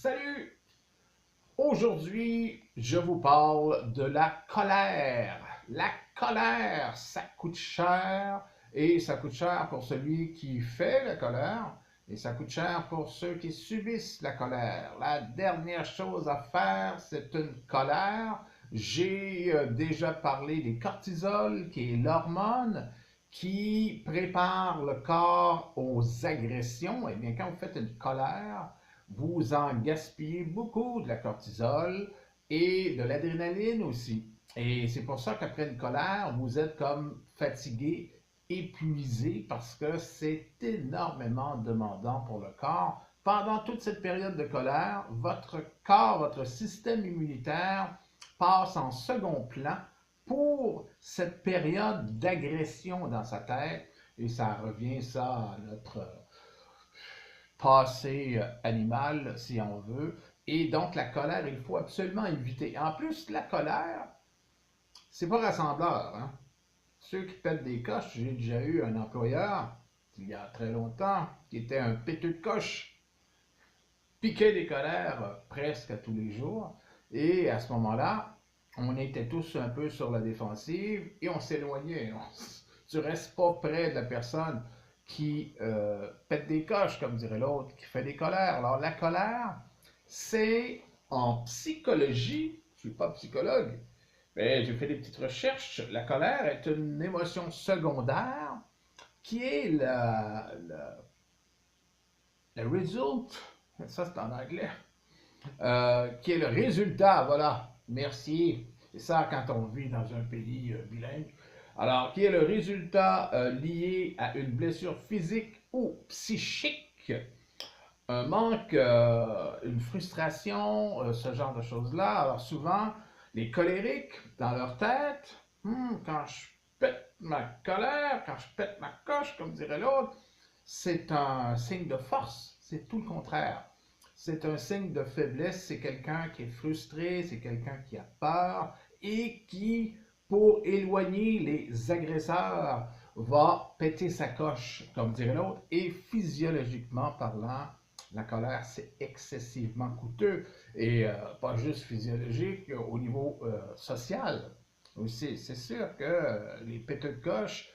Salut! Aujourd'hui, je vous parle de la colère. La colère, ça coûte cher et ça coûte cher pour celui qui fait la colère et ça coûte cher pour ceux qui subissent la colère. La dernière chose à faire, c'est une colère. J'ai déjà parlé des cortisol, qui est l'hormone qui prépare le corps aux agressions. Eh bien, quand vous faites une colère, vous en gaspillez beaucoup de la cortisol et de l'adrénaline aussi. Et c'est pour ça qu'après une colère, vous êtes comme fatigué, épuisé, parce que c'est énormément demandant pour le corps. Pendant toute cette période de colère, votre corps, votre système immunitaire passe en second plan pour cette période d'agression dans sa tête. Et ça revient, ça, à notre passé animal, si on veut. Et donc, la colère, il faut absolument éviter. En plus, la colère, c'est pas rassembleur. Hein? Ceux qui pètent des coches, j'ai déjà eu un employeur, il y a très longtemps, qui était un péteux de coche, piquait des colères presque à tous les jours. Et à ce moment-là, on était tous un peu sur la défensive et on s'éloignait. Tu restes pas près de la personne qui pète des coches, comme dirait l'autre, qui fait des colères. Alors, la colère, c'est en psychologie, je ne suis pas psychologue, mais j'ai fait des petites recherches. La colère est une émotion secondaire qui est le result, ça c'est en anglais, qui est le résultat, voilà, merci. C'est ça quand on vit dans un pays bilingue. Alors, qui est le résultat lié à une blessure physique ou psychique, un manque, une frustration, ce genre de choses-là. Alors, souvent, les colériques, dans leur tête, quand je pète ma colère, quand je pète ma coche, comme dirait l'autre, c'est un signe de force. C'est tout le contraire. C'est un signe de faiblesse. C'est quelqu'un qui est frustré, c'est quelqu'un qui a peur et qui, pour éloigner les agresseurs, va péter sa coche, comme dirait l'autre. Et physiologiquement parlant, la colère, c'est excessivement coûteux. Et pas juste physiologique, au niveau social aussi. C'est sûr que les péteux de coche,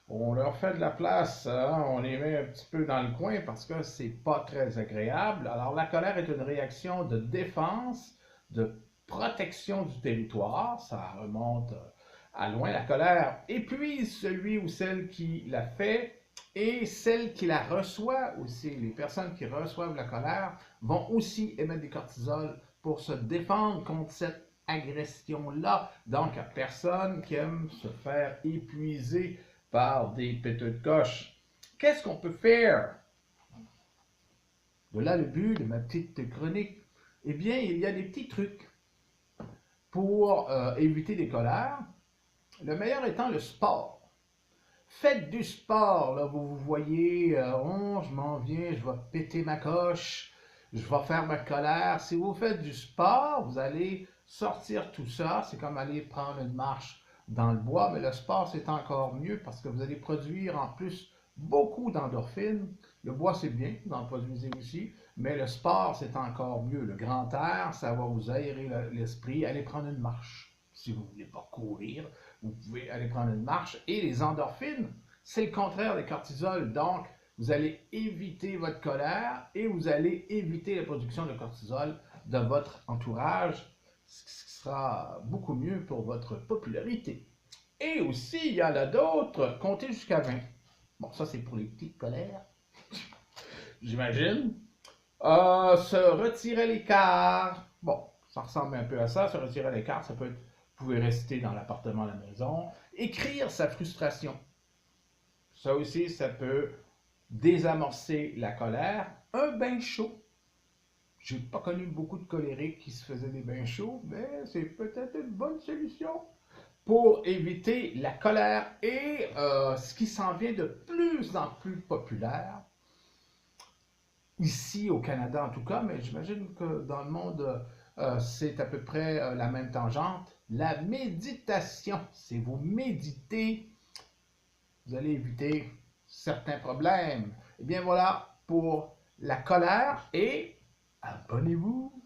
on leur fait de la place, hein, on les met un petit peu dans le coin parce que c'est pas très agréable. Alors la colère est une réaction de défense, de protection du territoire, ça remonte à loin. La colère épuise celui ou celle qui la fait et celle qui la reçoit aussi. Les personnes qui reçoivent la colère vont aussi émettre des cortisols pour se défendre contre cette agression-là. Donc, personne qui aime se faire épuiser par des péteux de coche. Qu'est-ce qu'on peut faire? Voilà le but de ma petite chronique. Eh bien, il y a des petits trucs pour éviter les colères. Le meilleur étant le sport. Faites du sport, là, vous voyez, oh, je m'en viens, je vais péter ma coche, je vais faire ma colère. Si vous faites du sport, vous allez sortir tout ça. C'est comme aller prendre une marche dans le bois, mais le sport, c'est encore mieux parce que vous allez produire en plus beaucoup d'endorphines. Le bois, c'est bien, vous en produisez aussi, mais le sport, c'est encore mieux. Le grand air, ça va vous aérer l'esprit. Allez prendre une marche. Si vous ne voulez pas courir, vous pouvez aller prendre une marche. Et les endorphines, c'est le contraire des cortisol. Donc, vous allez éviter votre colère et vous allez éviter la production de cortisol de votre entourage, ce qui sera beaucoup mieux pour votre popularité. Et aussi, il y en a d'autres, comptez jusqu'à 20. Bon, ça, c'est pour les petites colères, j'imagine. Se retirer à l'écart. Bon, ça ressemble un peu à ça. Se retirer à l'écart, ça peut être, vous pouvez rester dans l'appartement à la maison. Écrire sa frustration. Ça aussi, ça peut désamorcer la colère. Un bain chaud. J'ai pas connu beaucoup de colériques qui se faisaient des bains chauds, mais c'est peut-être une bonne solution pour éviter la colère. Et ce qui s'en vient de plus en plus populaire, ici au Canada en tout cas, mais j'imagine que dans le monde, c'est à peu près la même tangente. La méditation. Si vous méditez, vous allez éviter certains problèmes. Eh bien voilà pour la colère et abonnez-vous.